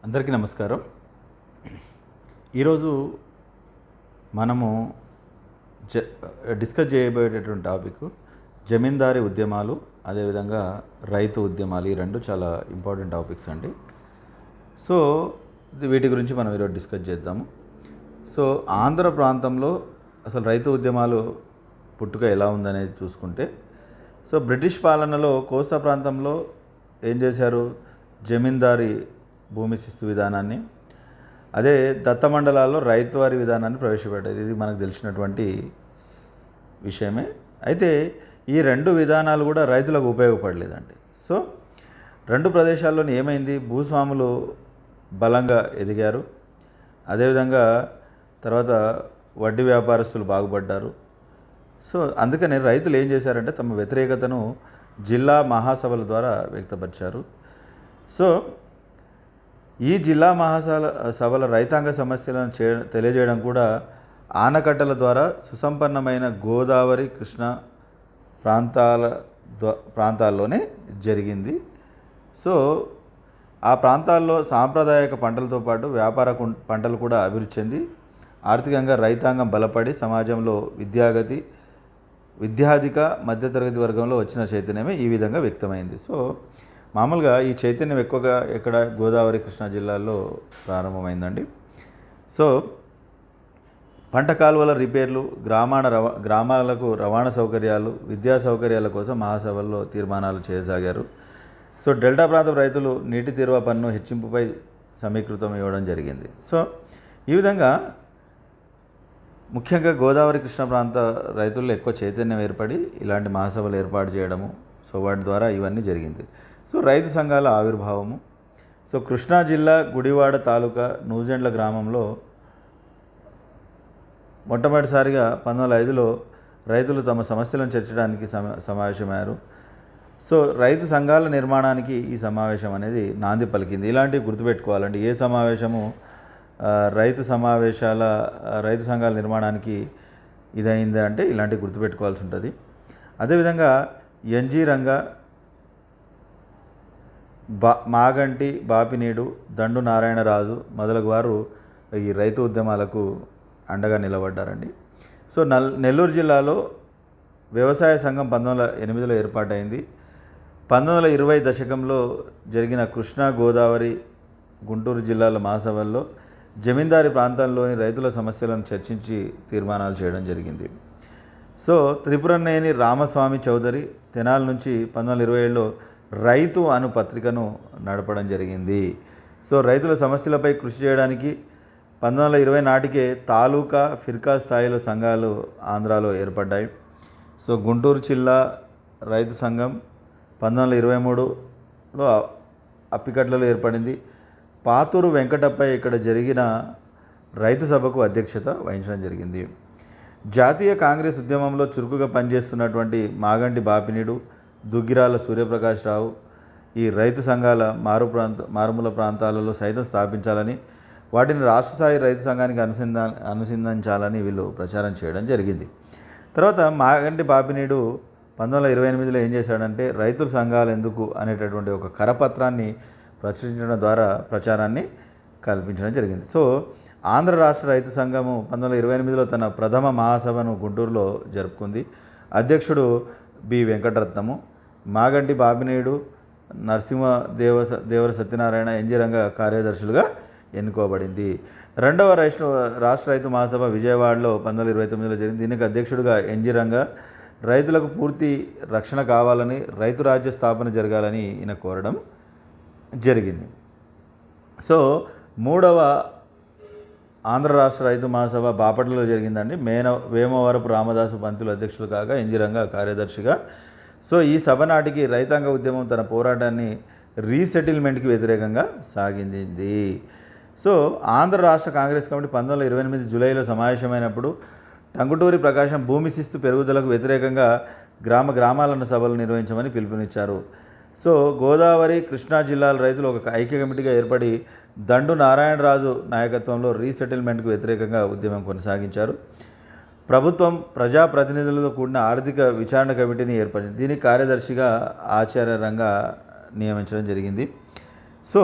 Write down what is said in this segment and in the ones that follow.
అందరికీ నమస్కారం. ఈరోజు మనము డిస్కస్ చేయబోయేటటువంటి టాపిక్ జమీందారీ ఉద్యమాలు, అదేవిధంగా రైతు ఉద్యమాలు. ఈ రెండు చాలా ఇంపార్టెంట్ టాపిక్స్ అండి. సో వీటి గురించి మనం ఈరోజు డిస్కస్ చేద్దాము. సో ఆంధ్ర ప్రాంతంలో అసలు రైతు ఉద్యమాలు పుట్టుక ఎలా ఉందనేది చూసుకుంటే, సో బ్రిటిష్ పాలనలో కోస్తా ప్రాంతంలో ఏం చేశారు, జమీందారీ భూమి శిస్తు విధానాన్ని, అదే దత్తమండలాల్లో రైతువారీ విధానాన్ని ప్రవేశపెట్టారు. ఇది మనకు తెలిసినటువంటి విషయమే. అయితే ఈ రెండు విధానాలు కూడా రైతులకు ఉపయోగపడలేదండి. సో రెండు ప్రదేశాల్లోని ఏమైంది, భూస్వాములు బలంగా ఎదిగారు, అదేవిధంగా తర్వాత వడ్డీ వ్యాపారస్తులు బాగుపడ్డారు. సో అందుకని రైతులు ఏం చేశారంటే తమ వ్యతిరేకతను జిల్లా మహాసభల ద్వారా వ్యక్తపరిచారు. సో ఈ జిల్లా మహాసభల రైతాంగ సమస్యలను తెలియజేయడం కూడా ఆనకట్టల ద్వారా సుసంపన్నమైన గోదావరి కృష్ణ ప్రాంతాల్లోనే జరిగింది. సో ఆ ప్రాంతాల్లో సాంప్రదాయక పంటలతో పాటు వ్యాపార పంటలు కూడా అభివృద్ధి చెంది ఆర్థికంగా రైతాంగం బలపడి సమాజంలో విద్యాధిక మధ్యతరగతి వర్గంలో వచ్చిన చైతన్యమే ఈ విధంగా వ్యక్తమైంది. సో మామూలుగా ఈ చైతన్యం ఎక్కువగా ఎక్కడ గోదావరి కృష్ణా జిల్లాల్లో ప్రారంభమైందండి. సో పంట కాలువల రిపేర్లు, గ్రామాలకు రవాణా సౌకర్యాలు, విద్యా సౌకర్యాల కోసం మహాసభల్లో తీర్మానాలు చేయసాగారు. సో డెల్టా ప్రాంత రైతులు నీటి తీరువ పన్ను హెచ్చింపుపై సమీకృతం ఇవ్వడం జరిగింది. సో ఈ విధంగా ముఖ్యంగా గోదావరి కృష్ణ ప్రాంత రైతుల్లో ఎక్కువ చైతన్యం ఏర్పడి ఇలాంటి మహాసభలు ఏర్పాటు చేయడము, సో వాటి ద్వారా ఇవన్నీ జరిగింది. సో రైతు సంఘాల ఆవిర్భావము. సో కృష్ణా జిల్లా గుడివాడ తాలూకా నూజెండ్ల గ్రామంలో మొట్టమొదటిసారిగా 1905లో రైతులు తమ సమస్యలను చర్చించడానికి సమావేశమయ్యారు. సో రైతు సంఘాల నిర్మాణానికి ఈ సమావేశం అనేది నాంది పలికింది. ఇలాంటివి గుర్తుపెట్టుకోవాలండి. ఏ సమావేశము రైతు సంఘాల నిర్మాణానికి ఇదైంది అంటే ఇలాంటివి గుర్తుపెట్టుకోవాల్సి ఉంటుంది. అదేవిధంగా ఎన్జి రంగా, మాగంటి బాపినీడు, దండు నారాయణరాజు మొదలగు వారు ఈ రైతు ఉద్యమాలకు అండగా నిలబడ్డారండి. సో నెల్లూరు జిల్లాలో వ్యవసాయ సంఘం 1908లో ఏర్పాటైంది. 1920 దశకంలో జరిగిన కృష్ణా గోదావరి గుంటూరు జిల్లాల మహాసభల్లో జమీందారీ ప్రాంతంలోని రైతుల సమస్యలను చర్చించి తీర్మానాలు చేయడం జరిగింది. సో త్రిపురనేని రామస్వామి చౌదరి తెనాలి నుంచి 1927లో రైతు అను పత్రికను నడపడం జరిగింది. సో రైతుల సమస్యలపై కృషి చేయడానికి 1920 నాటికే తాలూకా, ఫిర్కా స్థాయిలో సంఘాలు ఆంధ్రాలో ఏర్పడ్డాయి. సో గుంటూరు జిల్లా రైతు సంఘం 1923లో అప్పికట్లలో ఏర్పడింది. పాతూరు వెంకటప్ప ఇక్కడ జరిగిన రైతు సభకు అధ్యక్షత వహించడం జరిగింది. జాతీయ కాంగ్రెస్ ఉద్యమంలో చురుకుగా పనిచేస్తున్నటువంటి మాగంటి బాపినీడు, దుగ్గిరాల సూర్యప్రకాష్ రావు ఈ రైతు సంఘాల మారుమూల ప్రాంతాలలో సైతం స్థాపించాలని, వాటిని రాష్ట్ర స్థాయి రైతు సంఘానికి అనుసంధానించాలని వీళ్ళు ప్రచారం చేయడం జరిగింది. తర్వాత మాగంటి బాపినీడు 1928లో ఏం చేశాడంటే రైతు సంఘాలు ఎందుకు అనేటటువంటి ఒక కరపత్రాన్ని ప్రచురించడం ద్వారా ప్రచారాన్ని కల్పించడం జరిగింది. సో ఆంధ్ర రాష్ట్ర రైతు సంఘము 1928లో తన ప్రథమ మహాసభను గుంటూరులో జరుపుకుంది. అధ్యక్షుడు బి వెంకటరత్నము, మాగంటి బాపినీడు, దేవర సత్యనారాయణ, ఎన్జి రంగా కార్యదర్శులుగా ఎన్నుకోబడింది. రెండవ రాష్ట్ర రైతు మహాసభ విజయవాడలో 1929లో జరిగింది. దీనికి అధ్యక్షుడిగా ఎన్జి రంగా రైతులకు పూర్తి రక్షణ కావాలని, రైతు రాజ్య స్థాపన జరగాలని ఈయన కోరడం జరిగింది. సో మూడవ ఆంధ్ర రాష్ట్ర రైతు మహాసభ బాపట్లలో జరిగిందండి. వేమవరపు రామదాసు పంతులు అధ్యక్షులు కాగా ఎన్జి రంగా కార్యదర్శిగా. సో ఈ సభ నాటికి రైతాంగ ఉద్యమం తన పోరాటాన్ని రీసెటిల్మెంట్కి వ్యతిరేకంగా సాగింది. సో ఆంధ్ర రాష్ట్ర కాంగ్రెస్ కమిటీ 1928 జూలైలో సమావేశమైనప్పుడు టంగుటూరి ప్రకాశం భూమి శిస్తు పెరుగుదలకు వ్యతిరేకంగా గ్రామాలను సభలు నిర్వహించమని పిలుపునిచ్చారు. సో గోదావరి కృష్ణా జిల్లాల రైతులు ఒక ఐక్య కమిటీగా ఏర్పడి దండు నారాయణరాజు నాయకత్వంలో రీసెటిల్మెంట్కు వ్యతిరేకంగా ఉద్యమం కొనసాగించారు. ప్రభుత్వం ప్రజాప్రతినిధులతో కూడిన ఆర్థిక విచారణ కమిటీని ఏర్పడింది. దీనికి కార్యదర్శిగా ఆచార్య రంగా నియమించడం జరిగింది. సో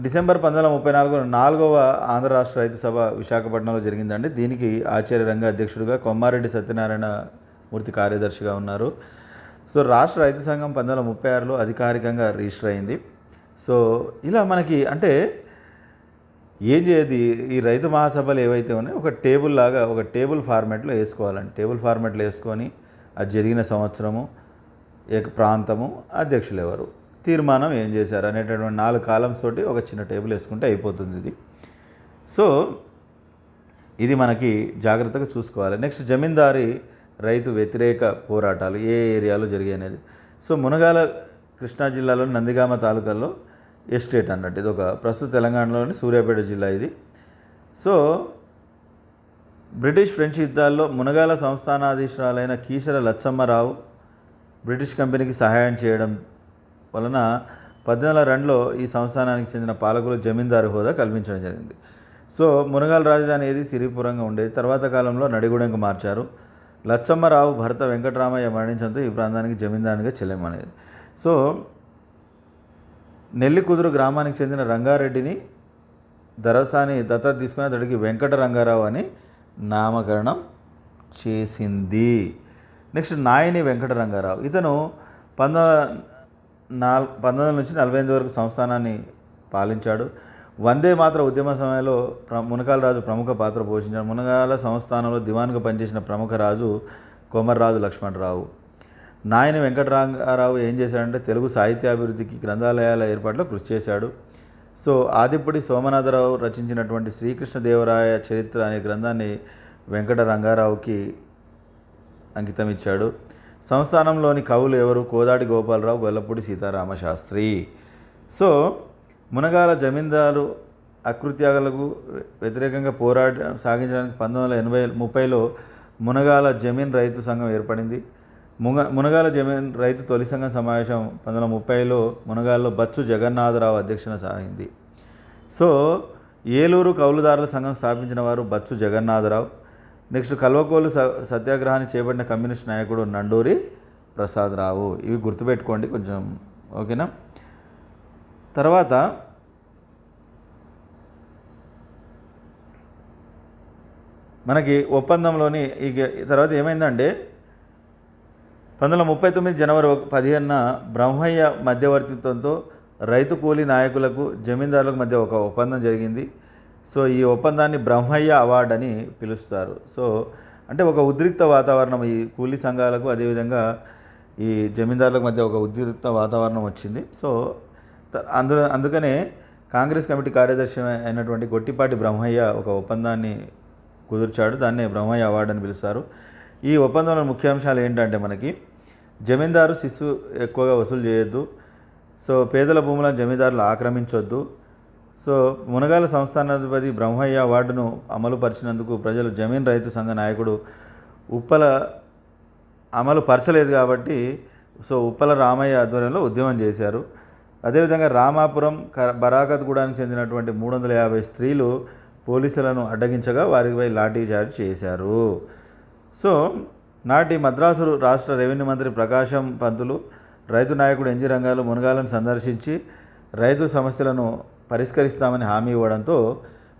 డిసెంబర్ 1934 4వ ఆంధ్ర రాష్ట్ర రైతు సభ విశాఖపట్నంలో జరిగిందండి. దీనికి ఆచార్య రంగ అధ్యక్షుడిగా, కొమ్మారెడ్డి సత్యనారాయణ మూర్తి కార్యదర్శిగా ఉన్నారు. సో రాష్ట్ర రైతు సంఘం 1936లో అధికారికంగా రిజిస్టర్ అయింది. సో ఇలా మనకి అంటే ఏం చేయదు, ఈ రైతు మహాసభలు ఏవైతే ఉన్నాయో ఒక టేబుల్ లాగా ఒక టేబుల్ ఫార్మాట్లో వేసుకోవాలండి. టేబుల్ ఫార్మాట్లో వేసుకొని అది జరిగిన సంవత్సరము, ప్రాంతము, అధ్యక్షులు ఎవరు, తీర్మానం ఏం చేశారు అనేటటువంటి 4 కాలమ్స్ తోటి ఒక చిన్న టేబుల్ వేసుకుంటే అయిపోతుంది ఇది. సో ఇది మనకి జాగ్రత్తగా చూసుకోవాలి. నెక్స్ట్ జమీందారీ రైతు వ్యతిరేక పోరాటాలు ఏ ఏరియాలో జరిగాయి అనేది. సో మునగాల కృష్ణా జిల్లాలోని నందిగామ తాలూకాలో ఎస్టేట్ అన్నట్టు, ఇది ఒక ప్రస్తుత తెలంగాణలోని సూర్యాపేట జిల్లా ఇది. సో బ్రిటిష్ ఫ్రెంచ్ యుద్ధాల్లో మునగాల సంస్థానాధీశురాలైన కీసర లచ్చమ్మరావు బ్రిటిష్ కంపెనీకి సహాయం చేయడం వలన 1802లో ఈ సంస్థానానికి చెందిన పాలకులు జమీందారు హోదా కల్పించడం జరిగింది. సో మునగాల రాజధాని ఏది సిరిపురంగా ఉండేది. తర్వాత కాలంలో నడిగూడెంకు మార్చారు. లచ్చమ్మరావు భర్త వెంకటరామయ్య మరణించడంతో ఈ ప్రాంతానికి జమీందారునిగా చెల్లెమనేది. సో నెల్లికుదురు గ్రామానికి చెందిన రంగారెడ్డిని దరసాని దత్తత తీసుకుని అతడికి వెంకట రంగారావు అని నామకరణం చేసింది. నెక్స్ట్ నాయని వెంకట రంగారావు, ఇతను 1900 నుంచి 1948 వరకు సంస్థానాన్ని పాలించాడు. వందే మాత్ర ఉద్యమ సమయంలో మునగాల రాజు ప్రముఖ పాత్ర పోషించాడు. మునగాల సంస్థానంలో దివాన్గా పనిచేసిన ప్రముఖ రాజు కొమర్రాజు లక్ష్మణరావు. నాయని వెంకటరంగారావు ఏం చేశాడంటే తెలుగు సాహిత్యాభివృద్ధికి, గ్రంథాలయాల ఏర్పాటులో కృషి చేశాడు. సో ఆదిపుడి సోమనాథరావు రచించినటువంటి శ్రీకృష్ణదేవరాయ చరిత్ర అనే గ్రంథాన్ని వెంకట రంగారావుకి అంకితం ఇచ్చాడు. సంస్థానంలోని కవులు ఎవరు? కోదాటి గోపాలరావు, గొల్లపూడి సీతారామశాస్త్రి. సో మునగాల జమీందారు అకృత్యాలకు వ్యతిరేకంగా పోరాటం సాగించడానికి 1930లో మునగాల జమీన్ రైతు సంఘం ఏర్పడింది. మునగాల జమీన్ రైతు తొలి సంఘం సమావేశం 1930లో మునగాల్లో బచ్చు జగన్నాథరావు అధ్యక్షన సాగింది. సో ఏలూరు కౌలుదారుల సంఘం స్థాపించిన వారు బచ్చు జగన్నాథరావు. నెక్స్ట్ కల్వకోలు సత్యాగ్రహాన్ని చేపట్టిన కమ్యూనిస్ట్ నాయకుడు నండూరి ప్రసాదరావు. ఇవి గుర్తుపెట్టుకోండి కొంచెం, ఓకేనా. తర్వాత మనకి ఒప్పందంలోని ఈ తర్వాత ఏమైందంటే 1939 జనవరి 15న బ్రహ్మయ్య మధ్యవర్తిత్వంతో రైతు కూలీ నాయకులకు జమీందారులకు మధ్య ఒక ఒప్పందం జరిగింది. సో ఈ ఒప్పందాన్ని బ్రహ్మయ్య అవార్డు అని పిలుస్తారు. సో అంటే ఒక ఉద్రిక్త వాతావరణం ఈ కూలీ సంఘాలకు, అదేవిధంగా ఈ జమీందారులకు మధ్య ఒక ఉద్రిక్త వాతావరణం వచ్చింది. సో అందుకనే కాంగ్రెస్ కమిటీ కార్యదర్శి అయినటువంటి గొట్టిపాటి బ్రహ్మయ్య ఒక ఒప్పందాన్ని కుదుర్చాడు. దాన్నే బ్రహ్మయ్య అవార్డు అని పిలుస్తారు. ఈ ఒప్పందంలో ముఖ్యాంశాలు ఏంటంటే మనకి జమీందారు శిస్తు ఎక్కువగా వసూలు చేయొద్దు. సో పేదల భూములను జమీందారులు ఆక్రమించొద్దు. సో మునగాల సంస్థానాధిపతి బ్రహ్మయ్య అవార్డును అమలు పరిచినందుకు ప్రజలు జమీన్ రైతు సంఘ నాయకుడు ఉప్పల అమలు పరచలేదు కాబట్టి ఉప్పల రామయ్య ఆధ్వర్యంలో ఉద్యమం చేశారు. అదేవిధంగా రామాపురం బరాకత్గూడానికి చెందినటువంటి 350 స్త్రీలు పోలీసులను అడ్డగించగా వారిపై లాఠీ చార్జ్ చేశారు. సో నాటి మద్రాసు రాష్ట్ర రెవెన్యూ మంత్రి ప్రకాశం పంతులు, రైతు నాయకుడు ఎన్జి రంగాలు మునగాలను సందర్శించి రైతు సమస్యలను పరిష్కరిస్తామని హామీ ఇవ్వడంతో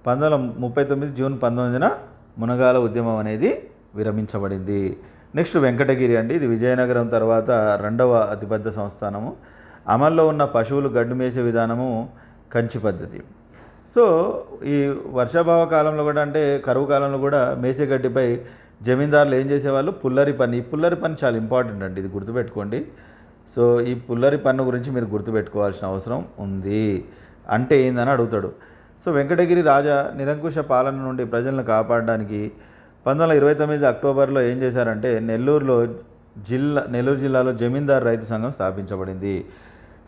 1939 జూన్ 19న మునగాల ఉద్యమం అనేది విరమించబడింది. నెక్స్ట్ వెంకటగిరి అండి. ఇది విజయనగరం తర్వాత 2వ అతిపెద్ద సంస్థానము. అమల్లో ఉన్న పశువులు గడ్డు మేసే విధానము కంచి పద్ధతి. సో ఈ వర్షాభావ కాలంలో కూడా, అంటే కరువు కాలంలో కూడా మేసే గడ్డిపై జమీందారులు ఏం చేసేవాళ్ళు? పుల్లరి పన్ను. ఈ పుల్లరి పన్ను చాలా ఇంపార్టెంట్ అండి, ఇది గుర్తుపెట్టుకోండి. సో ఈ పుల్లరి పన్ను గురించి మీరు గుర్తుపెట్టుకోవాల్సిన అవసరం ఉంది. అంటే ఏందని అడుగుతాడు. సో వెంకటగిరి రాజా నిరంకుశ పాలన నుండి ప్రజలను కాపాడడానికి 1929 అక్టోబర్లో ఏం చేశారంటే నెల్లూరు జిల్లాలో జమీందారు రైతు సంఘం స్థాపించబడింది.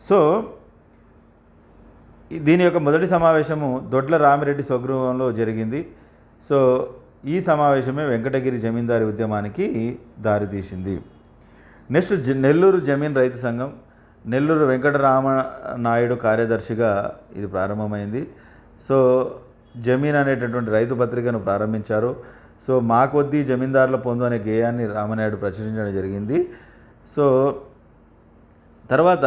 సో దీని యొక్క మొదటి సమావేశము దొడ్ల రామిరెడ్డి స్వగృహంలో జరిగింది. సో ఈ సమావేశమే వెంకటగిరి జమీందారీ ఉద్యమానికి దారితీసింది. నెక్స్ట్ నెల్లూరు జమీన్ రైతు సంఘం, నెల్లూరు వెంకటరామనాయుడు కార్యదర్శిగా ఇది ప్రారంభమైంది. సో జమీన్ అనేటటువంటి రైతు పత్రికను ప్రారంభించారు. సో మా కొద్దీ జమీందారుల పొందు అనే గేయాన్ని రామనాయుడు ప్రచురించడం జరిగింది. సో తర్వాత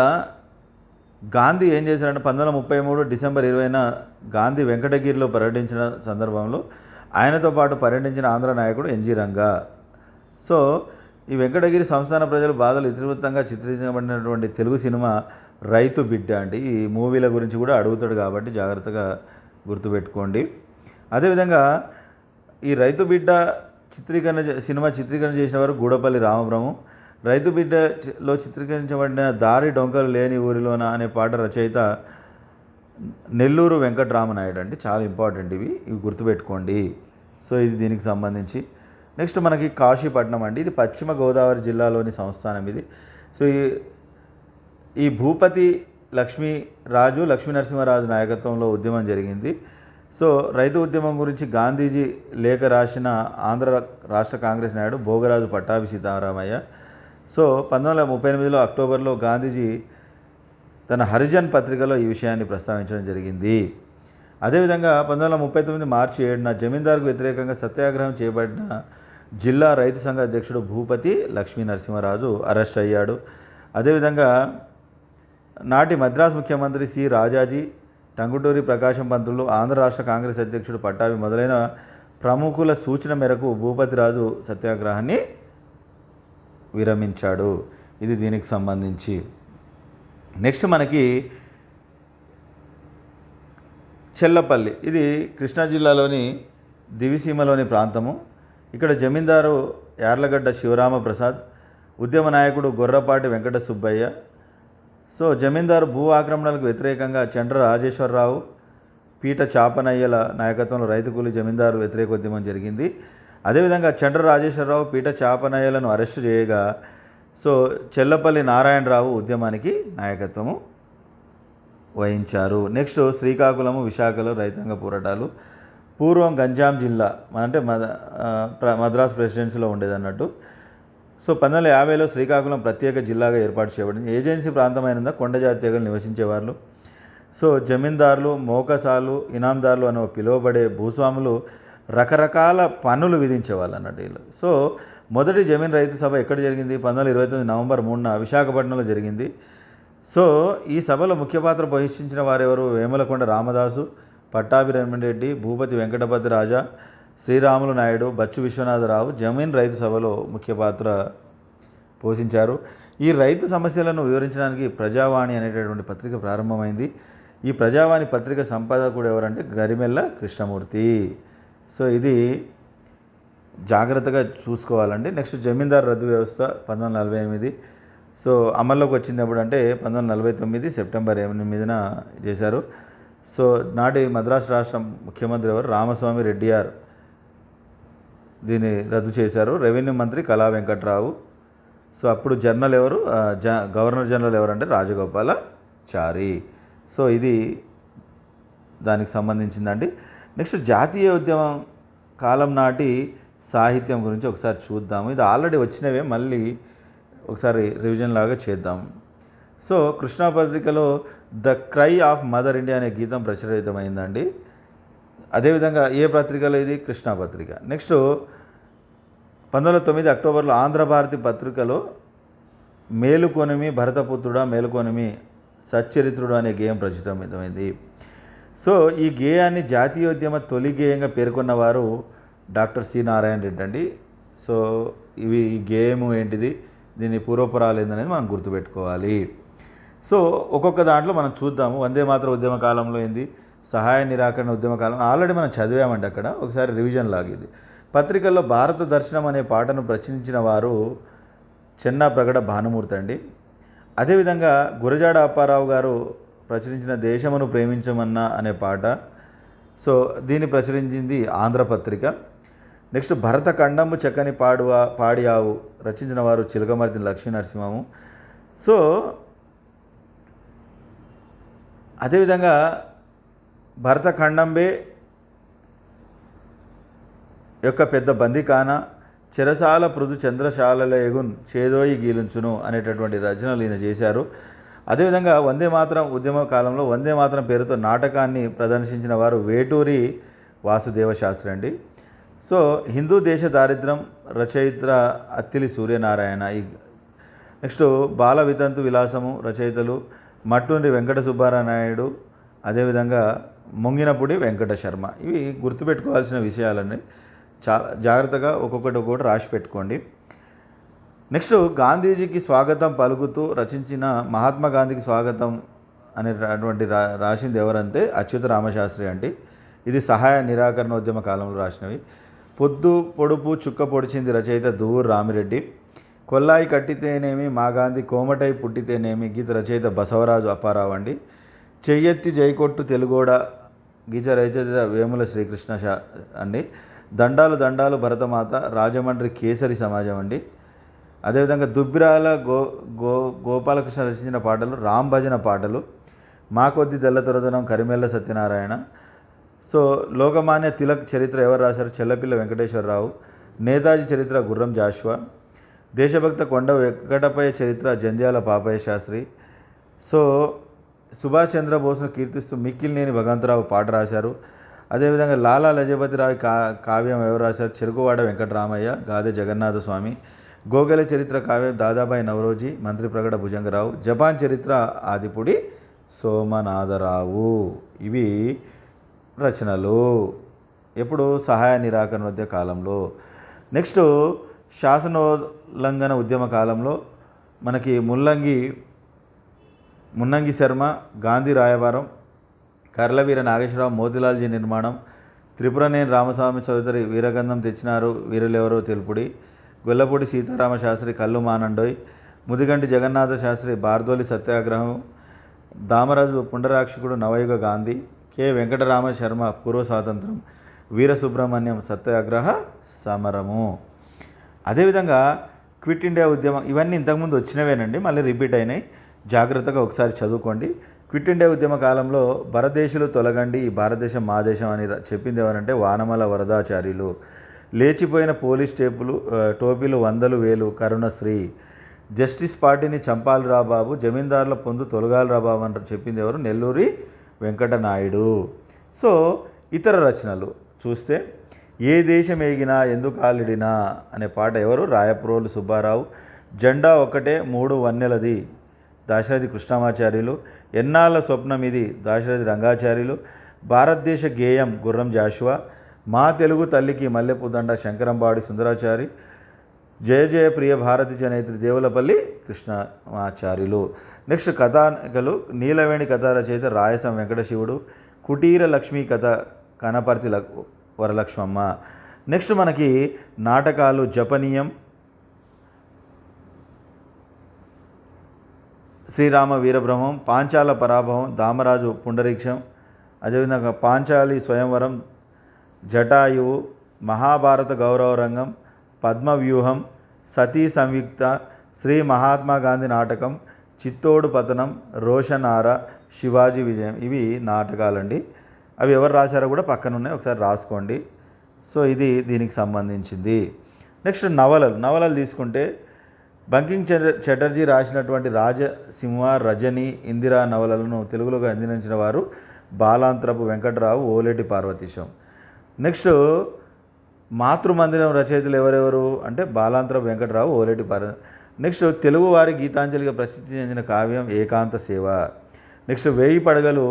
గాంధీ ఏం చేశాడంటే 1933 డిసెంబర్ 20న గాంధీ వెంకటగిరిలో పర్యటించిన సందర్భంలో ఆయనతో పాటు పర్యటించిన ఆంధ్ర నాయకుడు ఎన్జి రంగా. సో ఈ వెంకటగిరి సంస్థాన ప్రజలు బాధలు ఇతివృత్తంగా చిత్రించబడినటువంటి తెలుగు సినిమా రైతు బిడ్డ అండి. ఈ మూవీల గురించి కూడా అడుగుతాడు కాబట్టి జాగ్రత్తగా గుర్తుపెట్టుకోండి. అదేవిధంగా ఈ రైతు బిడ్డ సినిమా చిత్రీకరణ చేసిన వారు గూడపల్లి రామబ్రహ్మం. రైతు బిడ్డలో చిత్రీకరించబడిన దారి డొంకలు లేని ఊరిలోన అనే పాట రచయిత నెల్లూరు వెంకటరామనాయుడు అండి. చాలా ఇంపార్టెంట్ ఇవి గుర్తుపెట్టుకోండి. సో ఇది దీనికి సంబంధించి. నెక్స్ట్ మనకి కాశీపట్నం అండి. ఇది పశ్చిమ గోదావరి జిల్లాలోని సంస్థానం ఇది. సో ఈ భూపతి లక్ష్మీరాజు లక్ష్మీ నరసింహరాజు నాయకత్వంలో ఉద్యమం జరిగింది. సో రైతు ఉద్యమం గురించి గాంధీజీ లేఖ రాసిన ఆంధ్ర రాష్ట్ర కాంగ్రెస్ నాయుడు భోగరాజు పట్టాభి సీతారామయ్య. సో 1938 అక్టోబర్లో గాంధీజీ తన హరిజన్ పత్రికలో ఈ విషయాన్ని ప్రస్తావించడం జరిగింది. అదేవిధంగా 1939 మార్చి 7న జమీందారుకు వ్యతిరేకంగా సత్యాగ్రహం చేపట్టిన జిల్లా రైతు సంఘ అధ్యక్షుడు భూపతి లక్ష్మీ నరసింహరాజు అరెస్ట్ అయ్యాడు. అదేవిధంగా నాటి మద్రాసు ముఖ్యమంత్రి సి రాజాజీ, టంగుటూరి ప్రకాశం పంతులు, ఆంధ్ర రాష్ట్ర కాంగ్రెస్ అధ్యక్షుడు పట్టాభి మొదలైన ప్రముఖుల సూచన మేరకు భూపతిరాజు సత్యాగ్రహాన్ని విరమించాడు. ఇది దీనికి సంబంధించి. నెక్స్ట్ మనకి చెల్లపల్లి. ఇది కృష్ణా జిల్లాలోని దివిసీమలోని ప్రాంతము. ఇక్కడ జమీందారు యార్లగడ్డ శివరామప్రసాద్, ఉద్యమ నాయకుడు గొర్రపాటి వెంకట సుబ్బయ్య. సో జమీందారు భూ ఆక్రమణలకు వ్యతిరేకంగా చండ్ర రాజేశ్వరరావు, పీట చాపనయ్యల నాయకత్వంలో రైతు కూలి జమీందారు వ్యతిరేక ఉద్యమం జరిగింది. అదేవిధంగా చండ్ర రాజేశ్వరరావు, పీట చాపనయ్యలను అరెస్టు చేయగా సో చెల్లపల్లి నారాయణరావు ఉద్యమానికి నాయకత్వము వహించారు. నెక్స్ట్ శ్రీకాకుళము విశాఖలో రైతాంగ పోరాటాలు. పూర్వం గంజాం జిల్లా అంటే మద్రాసు ప్రెసిడెన్సీలో ఉండేది అన్నట్టు. సో 1950లో శ్రీకాకుళం ప్రత్యేక జిల్లాగా ఏర్పాటు చేయబడింది. ఏజెన్సీ ప్రాంతమైనందున కొండ జాతి తెగలు నివసించేవాళ్ళు. సో జమీందారులు, మోకసాలు, ఇనాందారులు అని పిలువబడే భూస్వాములు రకరకాల పన్నులు విధించేవాళ్ళు అన్నట్టు వీళ్ళు. సో మొదటి జమీన్ రైతు సభ ఎక్కడ జరిగింది? 1929 నవంబర్ 3న విశాఖపట్నంలో జరిగింది. సో ఈ సభలో ముఖ్య పాత్ర పోషించిన వారెవరు? వేములకొండ రామదాసు, పట్టాభి రెడ్డి, భూపతి వెంకటపతి రాజా, శ్రీరాములు నాయుడు, బచ్చు విశ్వనాథరావు జమీన్ రైతు సభలో ముఖ్య పాత్ర పోషించారు. ఈ రైతు సమస్యలను వివరించడానికి ప్రజావాణి అనేటటువంటి పత్రిక ప్రారంభమైంది. ఈ ప్రజావాణి పత్రిక సంపాదకుడు ఎవరంటే గరిమెల్ల కృష్ణమూర్తి. సో ఇది జాగ్రత్తగా చూసుకోవాలండి. నెక్స్ట్ జమీందారు రద్దు వ్యవస్థ 1948. సో అమల్లోకి వచ్చింది ఎప్పుడంటే 1949 సెప్టెంబర్ 8న చేశారు. సో నాటి మద్రాసు రాష్ట్ర ముఖ్యమంత్రి ఎవరు? రామస్వామి రెడ్డియార్ దీన్ని రద్దు చేశారు. రెవెన్యూ మంత్రి కళా వెంకట్రావు. సో అప్పుడు జనరల్ ఎవరు? గవర్నర్ జనరల్ ఎవరంటే రాజగోపాలాచారి. సో ఇది దానికి సంబంధించిందండి. నెక్స్ట్ జాతీయ ఉద్యమం కాలం నాటి సాహిత్యం గురించి ఒకసారి చూద్దాము. ఇది ఆల్రెడీ వచ్చినవే, మళ్ళీ ఒకసారి రివిజన్ లాగా చేద్దాం. సో కృష్ణా పత్రికలో the cry of mother India అనే గీతం ప్రచురితమైందండి. అదేవిధంగా ఏ పత్రికలో? ఇది కృష్ణా పత్రిక. నెక్స్ట్ 1909 అక్టోబర్లో ఆంధ్రభారతి పత్రికలో మేలుకొనిమి భరతపుత్రుడా మేలుకొనిమి సచ్చరిత్రుడు అనే గేయం ప్రచురితమైంది. సో ఈ గేయాన్ని జాతీయోద్యమ తొలి గేయంగా పేర్కొన్నవారు డాక్టర్ సి నారాయణ రెడ్డి అండి. సో ఈ గేయము ఏంటిది, దీని పూర్వపురాలు ఏందనేది మనం గుర్తుపెట్టుకోవాలి. సో ఒక్కొక్క దాంట్లో మనం చూద్దాము. వందే మాతరం ఉద్యమ కాలంలో ఏంది, సహాయ నిరాకరణ ఉద్యమ కాలం ఆల్రెడీ మనం చదివామండి అక్కడ, ఒకసారి రివిజన్ లాగేది. పత్రికల్లో భారత దర్శనం అనే పాటను ప్రచురించిన వారు చెన్నా ప్రగడ భానుమూర్తి అండి. అదేవిధంగా గురజాడ అప్పారావు గారు ప్రచురించిన దేశమును ప్రేమించమన్నా అనే పాట, సో దీన్ని ప్రచురించింది ఆంధ్రపత్రిక. నెక్స్ట్ భరత ఖండము చక్కని పాడియావు రచించిన వారు చిలకమర్తి లక్ష్మీ నరసింహము. సో అదేవిధంగా భరత ఖండంబే యొక్క పెద్ద బందికాన చెరసాల పృథు చంద్రశాలలేగున్ చేదోయి గీలుంచును అనేటటువంటి రచనలు ఈయన చేశారు. అదేవిధంగా వందే మాతరం ఉద్యమ కాలంలో వందే మాతరం పేరుతో నాటకాన్ని ప్రదర్శించిన వారు వేటూరి వాసుదేవ శాస్త్రి అండి. సో హిందూ దేశ దారిద్ర్యం రచయిత అత్తిలి సూర్యనారాయణ. నెక్స్ట్ బాల వితంతు విలాసము రచయితలు మట్టుండి వెంకట సుబ్బారావు నాయుడు, అదేవిధంగా ముంగినపూడి వెంకట శర్మ. ఇవి గుర్తుపెట్టుకోవాల్సిన విషయాలండి. చాలా జాగ్రత్తగా ఒక్కొక్కటి రాసి పెట్టుకోండి. నెక్స్ట్, గాంధీజీకి స్వాగతం పలుకుతూ రచించిన మహాత్మా గాంధీకి స్వాగతం అనేటటువంటి రాసింది ఎవరంటే అచ్యుత రామశాస్త్రి అండి. ఇది సహాయ నిరాకరణోద్యమ కాలంలో రాసినవి. పొద్దు పొడుపు చుక్క పొడిచింది రచయిత దువ్వూరు రామిరెడ్డి. కొల్లాయి కట్టితేనేమి మా గాంధీ కోమటై పుట్టితేనేమి గీత రచయిత బసవరాజు అప్పారావు అండి. చెయ్యెత్తి జైకొట్టు తెలుగోడ గీత రచయిత వేముల శ్రీకృష్ణ అండి. దండాలు దండాలు భరతమాత రాజమండ్రి కేసరి సమాజం అండి. అదేవిధంగా దుబ్బిరాల గోపాలకృష్ణ రచించిన పాటలు రామ్ భజన పాటలు. మా కొద్ది తెల్లతొరదనం కరిమెల్ల సత్యనారాయణ. సో లోకమాన్య తిలక్ చరిత్ర ఎవరు రాశారు? చెల్లపిల్ల వెంకటేశ్వరరావు. నేతాజీ చరిత్ర గుర్రం జాషువా. దేశభక్త కొండ వెంకటపయ్య చరిత్ర జంధ్యాల పాపయ్య శాస్త్రి. సో సుభాష్ చంద్రబోస్ను కీర్తిస్తూ మిక్కిలినేని భగవంతరావు పాట రాశారు. అదేవిధంగా లాలా లజపతిరావు కావ్యం ఎవరు రాశారు? చెరుకువాడ వెంకటరామయ్య, గాదె జగన్నాథ స్వామి. గోగల చరిత్ర కావ్యం దాదాబాయి నవరోజీ, మంత్రి ప్రగడ భుజంగరావు. జపాన్ చరిత్ర ఆదిపుడి సోమనాథరావు. ఇవి రచనలు ఎప్పుడు? సహాయ నిరాకరణోద్యమ కాలంలో. నెక్స్ట్, శాసనోల్లంఘన ఉద్యమ కాలంలో మనకి మున్నంగి శర్మ, గాంధీ రాయబారం, కర్లవీర నాగేశ్వరరావు, మోతిలాల్జీ నిర్మాణం, త్రిపురనేని రామస్వామి చౌదరి వీరగంధం తెచ్చినారు వీరులెవరో తెలుపుడి, గొల్లపూడి సీతారామ శాస్త్రి కళ్ళు మానండోయ్, ముదిగంటి జగన్నాథ శాస్త్రి బార్దోలి సత్యాగ్రహం, దామరాజు పుండరాక్షకుడు నవయుగ గాంధీ, కె వెంకటరామ శర్మ పూర్వ స్వాతంత్రం, వీర సుబ్రహ్మణ్యం సత్యాగ్రహ సమరము. అదేవిధంగా క్విట్ ఇండియా ఉద్యమం. ఇవన్నీ ఇంతకుముందు వచ్చినవేనండి, మళ్ళీ రిపీట్ అయినాయి. జాగ్రత్తగా ఒకసారి చదువుకోండి. క్విట్ ఇండియా ఉద్యమ కాలంలో భారతదేశులు తొలగండి, ఈ భారతదేశం మా దేశం అని చెప్పింది ఎవరంటే వానమల వరదాచార్యులు. లేచిపోయిన పోలీస్ టోపీలు వందలు వేలు కరుణశ్రీ. జస్టిస్ పార్టీని చంపాలి రా బాబు, జమీందారుల పొందు తొలగాలి రా బాబు అని చెప్పింది ఎవరు? నెల్లూరి వెంకటనాయుడు. సో ఇతర రచనలు చూస్తే ఏ దేశం ఏగినా ఎందుకు ఆలిడినా అనే పాట ఎవరు? రాయప్రోలు సుబ్బారావు. జెండా ఒక్కటే మూడు వన్నెలది దాశరథి కృష్ణమాచార్యులు. ఎన్నాళ్ళ స్వప్నం ఇది దాశరథి రంగాచార్యులు. భారతదేశ గేయం గుర్రం జాషువా. మా తెలుగు తల్లికి మల్లెపూదండ శంకరంబాడి సుందరాచారి. జయ జయ ప్రియ భారతి జనేత్రి దేవులపల్లి కృష్ణమాచార్యులు. నెక్స్ట్, కథానికలు. నీలవేణి కథా రచయిత రాయసం వెంకటశివుడు. కుటీర లక్ష్మీ కథ కనపర్తి వరలక్ష్మమ్మ. నెక్స్ట్ మనకి నాటకాలు. జపనీయం, శ్రీరామ వీరబ్రహ్మం, పాంచాల పరాభవం, దామరాజు పుండరీక్షం, అదేవిధంగా పాంచాలి స్వయంవరం, జటాయువు, మహాభారత గౌరవరంగం, పద్మవ్యూహం, సతీ సంయుక్త, శ్రీ మహాత్మా గాంధీ నాటకం, చిత్తోడు పతనం, రోషనార, శివాజీ విజయం. ఇవి నాటకాలండి. అవి ఎవరు రాశారో కూడా పక్కన ఉన్నాయి, ఒకసారి రాసుకోండి. సో ఇది దీనికి సంబంధించింది. నెక్స్ట్, నవలలు తీసుకుంటే బంకిం చటర్జీ రాసినటువంటి రాజసింహ, రజని, ఇందిరా నవలలను తెలుగులోకి అందించిన వారు బాలాంత్రపు వెంకటరావు, ఓలేటి పార్వతీశం. నెక్స్ట్, మాతృమందిరం రచయితలు ఎవరెవరు అంటే బాలాంత్రపు వెంకటరావు, ఓలేటి నెక్స్ట్, తెలుగువారి గీతాంజలిగా ప్రసిద్ధి చెందిన కావ్యం ఏకాంత సేవ. నెక్స్ట్, 1000 పడగలు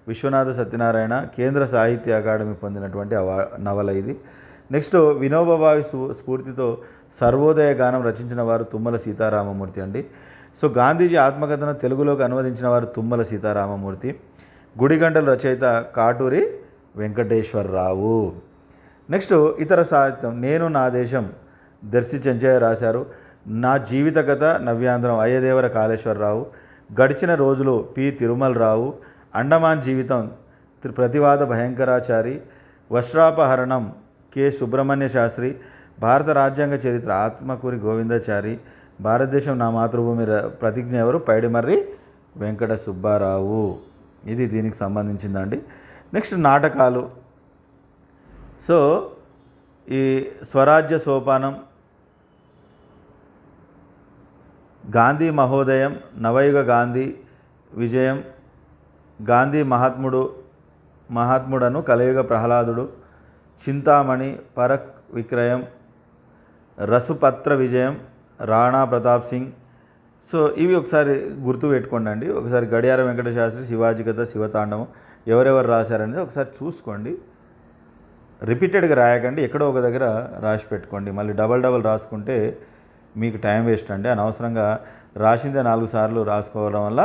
విశ్వనాథ సత్యనారాయణ, కేంద్ర సాహిత్య అకాడమీ పొందినటువంటి నవల ఇది. నెక్స్ట్, వినోబాభావి స్ఫూర్తితో సర్వోదయ గానం రచించిన వారు తుమ్మల సీతారామమూర్తి అండి. సో గాంధీజీ ఆత్మకథను తెలుగులోకి అనువదించిన వారు తుమ్మల సీతారామమూర్తి. గుడిగంటలు రచయిత కాటూరి వెంకటేశ్వరరావు. నెక్స్ట్, ఇతర సాహిత్యం. నేను నా దేశం దర్శి చెంచయ్య రాశారు. నా జీవిత కథ నవ్యాంధ్రం అయ్యదేవర కాళేశ్వరరావు. గడిచిన రోజులు పి తిరుమలరావు. అండమాన్ జీవితం ప్రతివాద భయంకరాచారి. వస్త్రాపహరణం కె సుబ్రహ్మణ్య శాస్త్రి. భారత రాజ్యాంగ చరిత్ర ఆత్మకూరి గోవిందాచారి. భారతదేశం నా మాతృభూమి ప్రతిజ్ఞ ఎవరు? పైడిమర్రి వెంకట సుబ్బారావు. ఇది దీనికి సంబంధించిందండి. నెక్స్ట్, నాటకాలు. సో ఈ స్వరాజ్య సోపానం, గాంధీ మహోదయం, నవయుగ గాంధీ విజయం, గాంధీ మహాత్ముడను కలయుగ ప్రహ్లాదుడు, చింతామణి, పరక్ విక్రయం, రసుపత్ర విజయం, రాణా ప్రతాప్ సింగ్, సో ఇవి ఒకసారి గుర్తు పెట్టుకోండి. ఒకసారి గడియారం వెంకట శాస్త్రి, శివాజీ కథ, శివతాండవం ఎవరెవరు రాశారనేది ఒకసారి చూసుకోండి. రిపీటెడ్గా రాయకండి, ఎక్కడో ఒక దగ్గర రాసి పెట్టుకోండి. మళ్ళీ డబల్ రాసుకుంటే మీకు టైం వేస్ట్ అండి. అనవసరంగా రాసిందే 4 సార్లు రాసుకోవడం వల్ల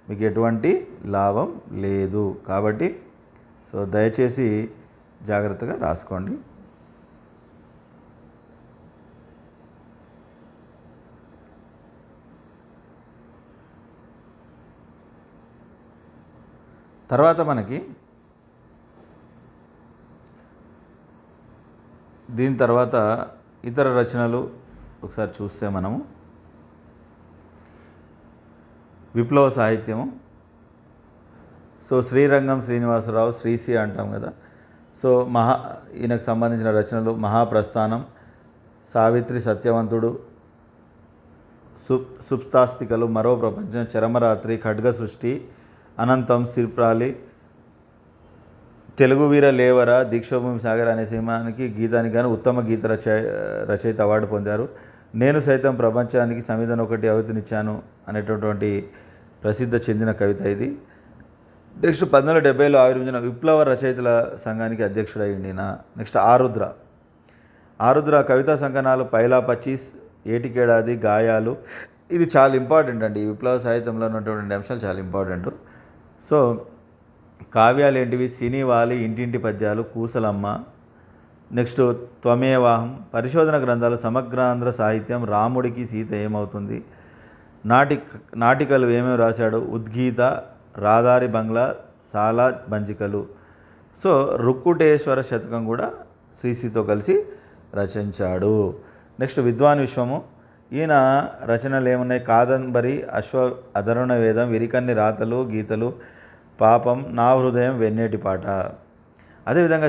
మీకు ఎటువంటి లాభం లేదు. కాబట్టి సో దయచేసి జాగ్రత్తగా రాసుకోండి. తర్వాత మనకి దీని తర్వాత ఇతర రచనలు ఒకసారి చూస్తే మనము విప్లవ సాహిత్యము. సో శ్రీరంగం శ్రీనివాసరావు, శ్రీసి అంటాం కదా. సో ఈయనకు సంబంధించిన రచనలు మహాప్రస్థానం, సావిత్రి, సత్యవంతుడు, సుప్తాస్తికలు, మరో ప్రపంచం, చరమరాత్రి, ఖడ్గ సృష్టి, అనంతం, సిర్ప్రాలి, తెలుగు వీర లేవర, దీక్షోభూమి సాగర్ అనే సినిమానికి గీతానికి గాను ఉత్తమ గీత రచయిత అవార్డు పొందారు. నేను సైతం ప్రపంచానికి సంవిధాన ఒకటి అవతినిచ్చాను అనేటటువంటి ప్రసిద్ధ చెందిన కవిత ఇది. నెక్స్ట్ 1970లో ఆవిర్భవించిన విప్లవ రచయితల సంఘానికి అధ్యక్షుడయ్యిండిన. నెక్స్ట్ ఆరుద్ర కవితా సంకలనాలు పైలా 25, ఏటికేడాది, గాయాలు. ఇది చాలా ఇంపార్టెంట్ అండి. ఈ విప్లవ సాహిత్యంలో ఉన్నటువంటి అంశాలు చాలా ఇంపార్టెంట్. సో కావ్యాలు ఏంటివి? సినీవాలి, ఇంటింటి పద్యాలు, కూసలమ్మ. నెక్స్ట్ త్వమేవాహం, పరిశోధన గ్రంథాలు, సమగ్రాంధ్ర సాహిత్యం, రాముడికి సీత ఏమవుతుంది, నాటికలు ఏమేమి రాశాడు, ఉద్గీత, రాదారి బంగ్లా, సాలా బంజికలు. సో రుక్కుటేశ్వర శతకం కూడా శ్రీశ్రీతో కలిసి రచించాడు. నెక్స్ట్ విద్వాన్ విశ్వము, ఈయన రచనలు ఏమున్నాయి? కాదంబరి, అధర్వణ వేదం, విరికన్ని రాతలు, గీతలు, పాపం, నా హృదయం, వెన్నేటి పాట. అదేవిధంగా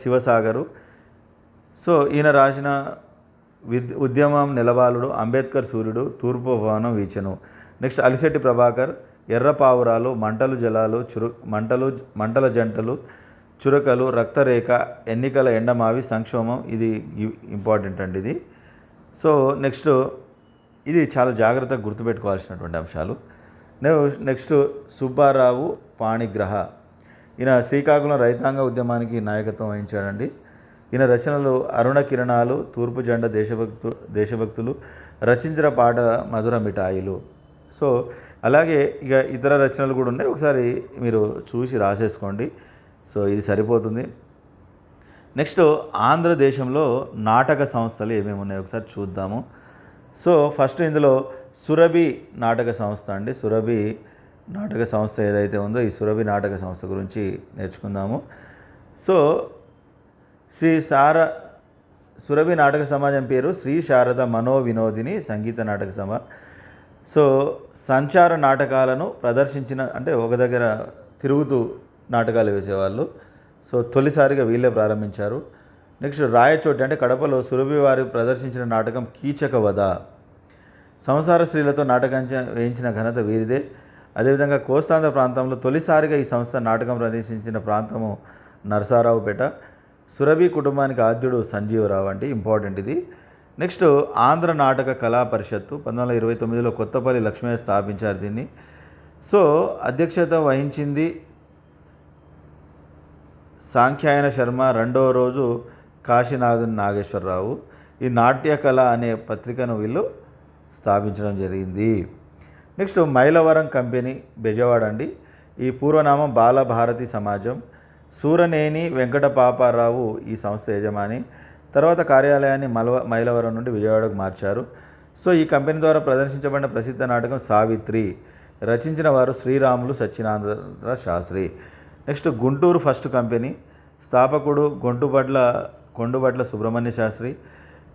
శివసాగరు. సో ఈయన రాసిన ఉద్యమం, నెలబాలుడు, అంబేద్కర్ సూర్యుడు, తూర్పు భవనం వీచెను. నెక్స్ట్ అలిశెట్టి ప్రభాకర్, ఎర్ర పావురాలు, మంటలు జలాలు, మంటల జంటలు, చురకలు, రక్తరేఖ, ఎన్నికల ఎండమావి, సంక్షోభం. ఇది ఇంపార్టెంట్ అండి ఇది. సో నెక్స్ట్ ఇది చాలా జాగ్రత్తగా గుర్తుపెట్టుకోవాల్సినటువంటి అంశాలు. నెక్స్ట్ సుబ్బారావు పాణిగ్రహ, ఈయన శ్రీకాకుళం రైతాంగ ఉద్యమానికి నాయకత్వం వహించాడండి. ఈయన రచనలు అరుణ కిరణాలు, తూర్పు జెండ, దేశభక్తులు, రచించిన పాట మధుర మిఠాయిలు. సో అలాగే ఇక ఇతర రచనలు కూడా ఉన్నాయి, ఒకసారి మీరు చూసి రాసేసుకోండి. సో ఇది సరిపోతుంది. నెక్స్ట్ ఆంధ్రదేశంలో నాటక సంస్థలు ఏమేమి ఉన్నాయో ఒకసారి చూద్దాము. సో ఫస్ట్ ఇందులో సురభి నాటక సంస్థ అండి. సురభి నాటక సంస్థ ఏదైతే ఉందో ఈ సురభి నాటక సంస్థ గురించి నేర్చుకుందాము. సో సురభి నాటక సమాజం పేరు శ్రీ శారద మనోవినోదిని సంగీత నాటక సభ. సో సంచార నాటకాలను ప్రదర్శించిన, అంటే ఒక దగ్గర తిరుగుతూ నాటకాలు వేసేవాళ్ళు. సో తొలిసారిగా వీళ్ళే ప్రారంభించారు. నెక్స్ట్ రాయచోటి, అంటే కడపలో సురభి వారు ప్రదర్శించిన నాటకం కీచక వధ. సంసార స్త్రీలతో నాటకం వేయించిన ఘనత వీరిదే. అదేవిధంగా కోస్తాంధ్ర ప్రాంతంలో తొలిసారిగా ఈ సంస్థ నాటకం ప్రదర్శించిన ప్రాంతము నరసారావుపేట. సురభి కుటుంబానికి ఆద్యుడు సంజీవరావు, అంటే ఇంపార్టెంట్ ఇది. నెక్స్ట్ ఆంధ్ర నాటక కళా పరిషత్తు 1929లో కొత్తపల్లి లక్ష్మయ్య స్థాపించారు దీన్ని. సో అధ్యక్షత వహించింది సాంఖ్యాయన శర్మ, రెండవ రోజు కాశీనాథన్ నాగేశ్వరరావు. ఈ నాట్య కళ అనే పత్రికను వీళ్ళు స్థాపించడం జరిగింది. నెక్స్ట్ మైలవరం కంపెనీ, బెజవాడ అండి. ఈ పూర్వనామం బాలభారతి సమాజం. సూరనేని వెంకట పాపారావు ఈ సంస్థ యజమాని. తర్వాత కార్యాలయాన్ని మైలవరం నుండి విజయవాడకు మార్చారు. సో ఈ కంపెనీ ద్వారా ప్రదర్శించబడిన ప్రసిద్ధ నాటకం సావిత్రి. రచించిన వారు Sriramulu Satyanarayana Sastri. Next Guntur first company, స్థాపకుడు కొండుబట్ల సుబ్రహ్మణ్య శాస్త్రి.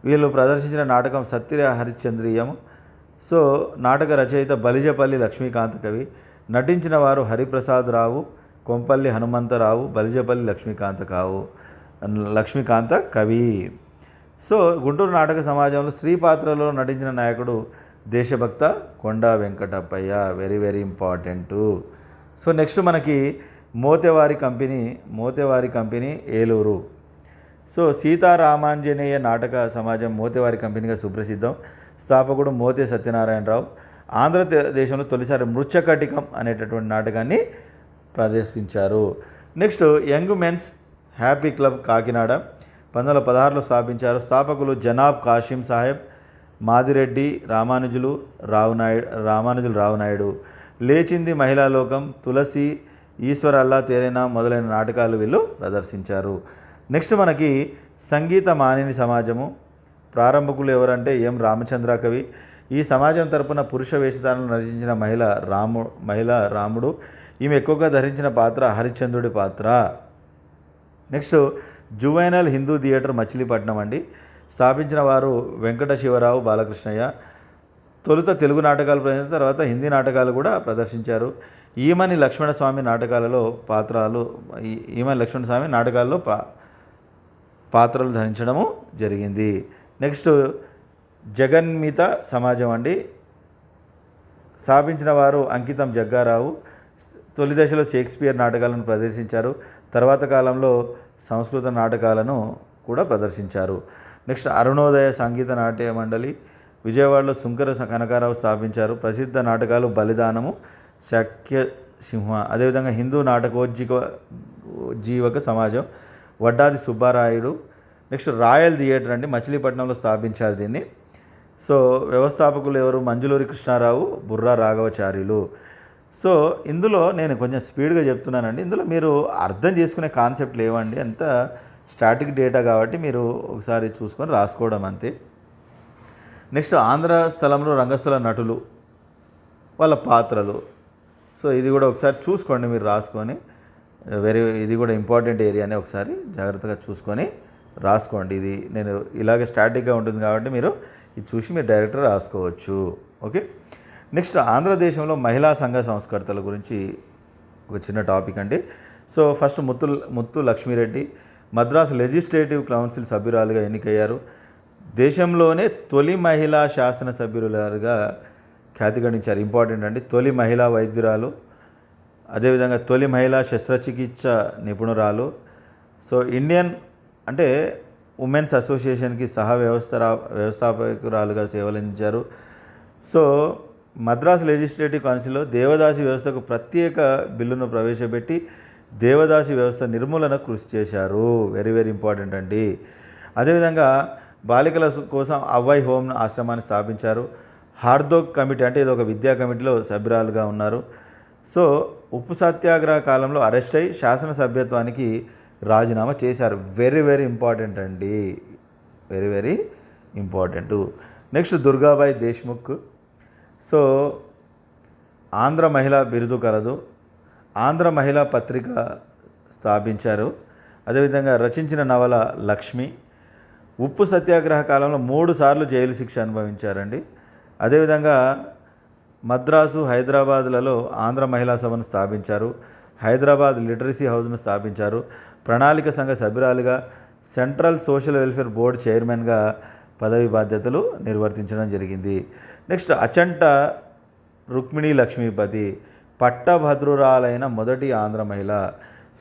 వీళ్ళు ప్రదర్శించిన నాటకం సత్య హరిశ్చంద్రీయం. సో నాటక రచయిత బలిజపల్లి లక్ష్మీకాంత కవి. నటించిన వారు హరిప్రసాద్ రావు, కొంపల్లి హనుమంతరావు, బలిజపల్లి లక్ష్మీకాంత కవి. సో గుంటూరు నాటక సమాజంలో స్త్రీ పాత్రలో నటించిన నాయకుడు దేశభక్త Konda Venkatappayya. Very very important. So next మనకి మోతేవారి కంపెనీ ఏలూరు. సో సీతారామాంజనేయ నాటక సమాజం మోతేవారి కంపెనీగా సుప్రసిద్ధం. స్థాపకుడు మోతే సత్యనారాయణరావు. ఆంధ్రదేశంలో తొలిసారి మృచ్ఛకటికం అనేటటువంటి నాటకాన్ని ప్రదర్శించారు. Next young men's happy club Kakinada 1916లో స్థాపించారు. స్థాపకులు జనాబ్ కాసిం సాహెబ్, మాదిరెడ్డి, రామానుజులు రావునాయుడు. లేచింది మహిళా లోకం, తులసి, ఈశ్వర్ అల్లా తేరేనా మొదలైన నాటకాలు వీళ్ళు ప్రదర్శించారు. నెక్స్ట్ మనకి సంగీత మానిని సమాజము. ప్రారంభకులు ఎవరంటే ఎం రామచంద్ర కవి. ఈ సమాజం తరపున పురుష వేషధారణను రచించిన మహిళ రాముడు. ఈమె ఎక్కువగా ధరించిన పాత్ర హరిశ్చంద్రుడి పాత్ర. Next juvenile Hindu theatre Machilipatnam అండి. స్థాపించిన వారు వెంకట శివరావు బాలకృష్ణయ్య. తొలుత తెలుగు నాటకాలు ప్రదర్శించిన తర్వాత హిందీ నాటకాలు కూడా ప్రదర్శించారు. ఈమని లక్ష్మణస్వామి నాటకాల్లో పాత్రలు ధరించడము జరిగింది. నెక్స్ట్ జగన్మిత సమాజం అండి. స్థాపించిన వారు అంకితం జగ్గారావు. తొలి దశలో షేక్స్పియర్ నాటకాలను ప్రదర్శించారు. తర్వాత కాలంలో సంస్కృత నాటకాలను కూడా ప్రదర్శించారు. నెక్స్ట్ అరుణోదయ సంగీత నాట్య మండలి విజయవాడలో సుంకర కనకారావు స్థాపించారు. ప్రసిద్ధ నాటకాలు బలిదానము, శక్యసింహ. అదేవిధంగా హిందూ నాటకోజ్జీవక సమాజం Vaddadi Subbarayudu. Next royal theatre అండి, మచిలీపట్నంలో స్థాపించారు దీన్ని. సో వ్యవస్థాపకులు ఎవరు? మంజులూరి కృష్ణారావు, బుర్రా రాఘవచార్యులు. సో ఇందులో నేను కొంచెం స్పీడ్గా చెప్తున్నానండి. ఇందులో మీరు అర్థం చేసుకునే కాన్సెప్ట్లు ఏవండి, అంత స్టాటిక్ డేటా కాబట్టి మీరు ఒకసారి చూసుకొని రాసుకోవడం అంతే. నెక్స్ట్ ఆంధ్ర స్థలంలో రంగస్థల నటులు, వాళ్ళ పాత్రలు. సో ఇది కూడా ఒకసారి చూసుకోండి, మీరు రాసుకొని ఇది కూడా ఇంపార్టెంట్ ఏరియానే, ఒకసారి జాగ్రత్తగా చూసుకొని రాసుకోండి. ఇది నేను ఇలాగే స్టాటిక్గా ఉంటుంది కాబట్టి మీరు ఇది చూసి మీరు డైరెక్ట్గా రాసుకోవచ్చు. ఓకే. నెక్స్ట్ ఆంధ్రదేశంలో మహిళా సంఘ సంస్కర్తల గురించి ఒక చిన్న టాపిక్ అండి. So first Muthu Lakshmireddy Madras legislative council సభ్యురాలుగా ఎన్నికయ్యారు. దేశంలోనే తొలి మహిళా శాసనసభ్యురాలుగా ఖ్యాతి గడించారు. ఇంపార్టెంట్ అండి. తొలి మహిళా వైద్యురాలు, అదేవిధంగా తొలి మహిళా శస్త్రచికిత్స నిపుణురాలు. సో ఇండియన్ అంటే ఉమెన్స్ అసోసియేషన్కి వ్యవస్థాపకురాలుగా సేవలందించారు. సో మద్రాసు లెజిస్లేటివ్ కౌన్సిల్లో దేవదాసి వ్యవస్థకు ప్రత్యేక బిల్లును ప్రవేశపెట్టి దేవదాసి వ్యవస్థ నిర్మూలన కృషి చేశారు. వెరీ వెరీ ఇంపార్టెంట్ అండి. అదేవిధంగా బాలికల కోసం అవ్వై హోమ్ ఆశ్రమాన్ని స్థాపించారు. హార్దోక్ కమిటీ అంటే ఇది ఒక విద్యా కమిటీలో సభ్యురాలుగా ఉన్నారు. సో ఉప్పు సత్యాగ్రహ కాలంలో అరెస్ట్ అయి శాసనసభ్యత్వానికి రాజీనామా చేశారు. వెరీ వెరీ ఇంపార్టెంట్ అండి, very very important. Next Durgabai Deshmukh. So Andhra మహిళా బిరుదు కలదు. ఆంధ్ర మహిళా పత్రిక స్థాపించారు. అదేవిధంగా రచించిన నవల లక్ష్మి. ఉప్పు సత్యాగ్రహ కాలంలో 3 సార్లు జైలు శిక్ష అనుభవించారండి. అదేవిధంగా మద్రాసు, హైదరాబాద్లలో ఆంధ్ర మహిళా సభను స్థాపించారు. హైదరాబాద్ లిటరసీ హౌస్ను స్థాపించారు. ప్రణాళిక సంఘ సభ్యురాలుగా, సెంట్రల్ సోషల్ వెల్ఫేర్ బోర్డు చైర్మన్గా పదవి బాధ్యతలు నిర్వర్తించడం జరిగింది. నెక్స్ట్ అచంట రుక్మిణి లక్ష్మీపతి పట్టభద్రురాలైన మొదటి ఆంధ్ర మహిళ.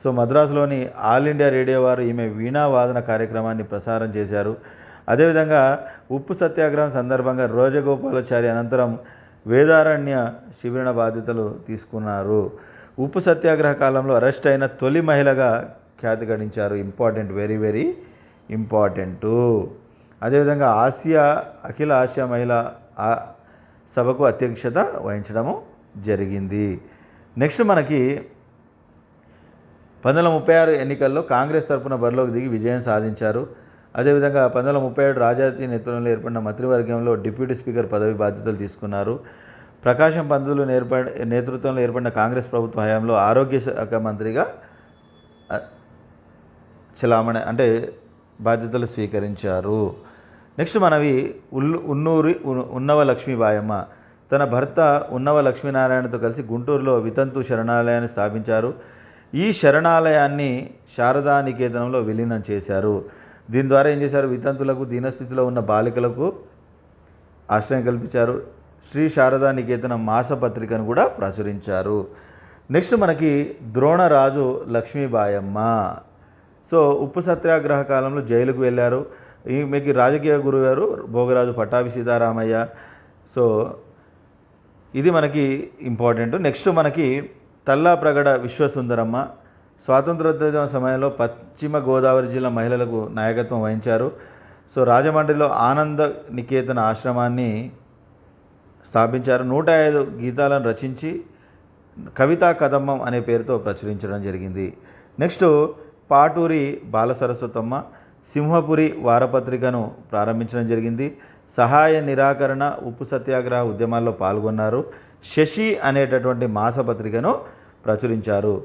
సో మద్రాసులోని ఆల్ ఇండియా రేడియో వారు ఈమె వీణా వాదన కార్యక్రమాన్ని ప్రసారం చేశారు. అదేవిధంగా ఉప్పు సత్యాగ్రహం సందర్భంగా రోజగోపాలాచారి అనంతరం వేదారణ్య శిబిరణ బాధ్యతలు తీసుకున్నారు. ఉప్పు సత్యాగ్రహ కాలంలో అరెస్ట్ అయిన తొలి మహిళగా ఖ్యాతి గడించారు. Important, very very important. అదేవిధంగా అఖిల ఆసియా మహిళా సభకు అధ్యక్షత వహించడము జరిగింది. నెక్స్ట్ మనకి 1936 ఎన్నికల్లో కాంగ్రెస్ తరపున బరిలోకి దిగి విజయం సాధించారు. అదేవిధంగా 1937 రాజాజీ నేతృత్వంలో ఏర్పడిన మంత్రివర్గంలో డిప్యూటీ స్పీకర్ పదవి బాధ్యతలు తీసుకున్నారు. ప్రకాశం పంతులు నేతృత్వంలో ఏర్పడిన కాంగ్రెస్ ప్రభుత్వ హయాంలో ఆరోగ్య శాఖ మంత్రిగా చలామణి అంటే బాధ్యతలు స్వీకరించారు. నెక్స్ట్ మనవి ఉన్నవ లక్ష్మీబాయమ్మ. తన భర్త ఉన్నవ లక్ష్మీనారాయణతో కలిసి గుంటూరులో వితంతు శరణాలయాన్ని స్థాపించారు. ఈ శరణాలయాన్ని శారదా నికేతనంలో విలీనం చేశారు. దీని ద్వారా ఏం చేశారు? వితంతులకు, దీనస్థితిలో ఉన్న బాలికలకు ఆశ్రయం కల్పించారు. శ్రీ శారదా నికేతనం మాసపత్రికను కూడా ప్రచురించారు. నెక్స్ట్ మనకి ద్రోణరాజు లక్ష్మీబాయమ్మ. సో ఉప్పు సత్యాగ్రహ కాలంలో జైలుకు వెళ్ళారు. ఈమెకి రాజకీయ గురువు గారు భోగరాజు పట్టాభి సీతారామయ్య. సో ఇది మనకి ఇంపార్టెంట్. నెక్స్ట్ మనకి తల్లాప్రగడ విశ్వసుందరమ్మ స్వాతంత్రోద్యమ సమయంలో పశ్చిమ గోదావరి జిల్లా మహిళలకు నాయకత్వం వహించారు. సో రాజమండ్రిలో ఆనంద నికేతన ఆశ్రమాన్ని స్థాపించారు. 105 గీతాలను రచించి కవితా కదంబం అనే పేరుతో ప్రచురించడం జరిగింది. నెక్స్ట్ పాటూరి బాలసరస్వతమ్మ సింహపురి వారపత్రికను ప్రారంభించడం జరిగింది. సహాయ నిరాకరణ ఉప్పు సత్యాగ్రహ ఉద్యమాల్లో పాల్గొన్నారు. శశి అనేటటువంటి మాసపత్రికను ప్రచురించారు.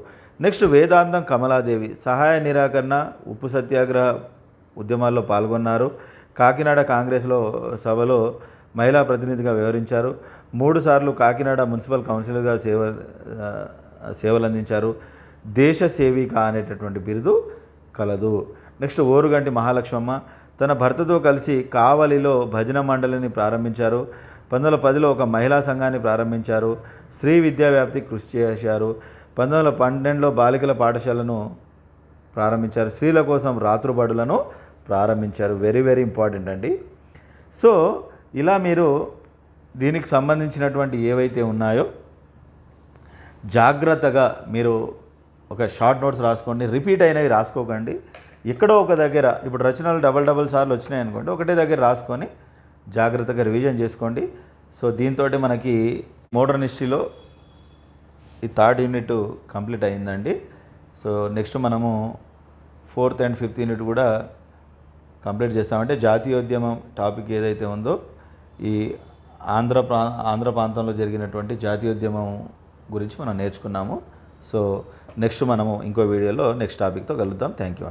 నెక్స్ట్ వేదాంతం కమలాదేవి సహాయ నిరాకరణ ఉప్పు సత్యాగ్రహ ఉద్యమాల్లో పాల్గొన్నారు. కాకినాడ కాంగ్రెస్లో సభలో మహిళా ప్రతినిధిగా వ్యవహరించారు. 3 సార్లు కాకినాడ మున్సిపల్ కౌన్సిలర్గా సేవలు అందించారు. దేశ సేవిక అనేటటువంటి బిరుదు కలదు. నెక్స్ట్ ఓరుగంటి మహాలక్ష్మమ్మ తన భర్తతో కలిసి కావలిలో భజన మండలిని ప్రారంభించారు. 1910లో ఒక మహిళా సంఘాన్ని ప్రారంభించారు. స్త్రీ విద్యా వ్యాప్తికి కృషి చేశారు. 1912లో బాలికల పాఠశాలను ప్రారంభించారు. స్త్రీల కోసం రాత్రుబడులను ప్రారంభించారు. వెరీ వెరీ ఇంపార్టెంట్ అండి. సో ఇలా మీరు దీనికి సంబంధించినటువంటి ఏవైతే ఉన్నాయో జాగ్రత్తగా మీరు ఒక షార్ట్ నోట్స్ రాసుకోండి. రిపీట్ అయినవి రాసుకోకండి. ఎక్కడో ఒక దగ్గర ఇప్పుడు రచనలు డబల్ సార్లు వచ్చినాయి అనుకోండి, ఒకటే దగ్గర రాసుకొని జాగ్రత్తగా రివిజన్ చేసుకోండి. సో దీంతో మనకి మోడర్న్ హిస్టరీలో ఈ 3rd యూనిట్ కంప్లీట్ అయిందండి. సో నెక్స్ట్ మనము 4th and 5th యూనిట్ కూడా కంప్లీట్ చేస్తామంటే జాతీయోద్యమం టాపిక్ ఏదైతే ఉందో ఈ ఆంధ్ర ప్రాంతంలో జరిగినటువంటి జాతీయోద్యమం గురించి మనం నేర్చుకున్నాము. సో నెక్స్ట్ మనము ఇంకో వీడియోలో నెక్స్ట్ టాపిక్తో కలుద్దాం. Thank you.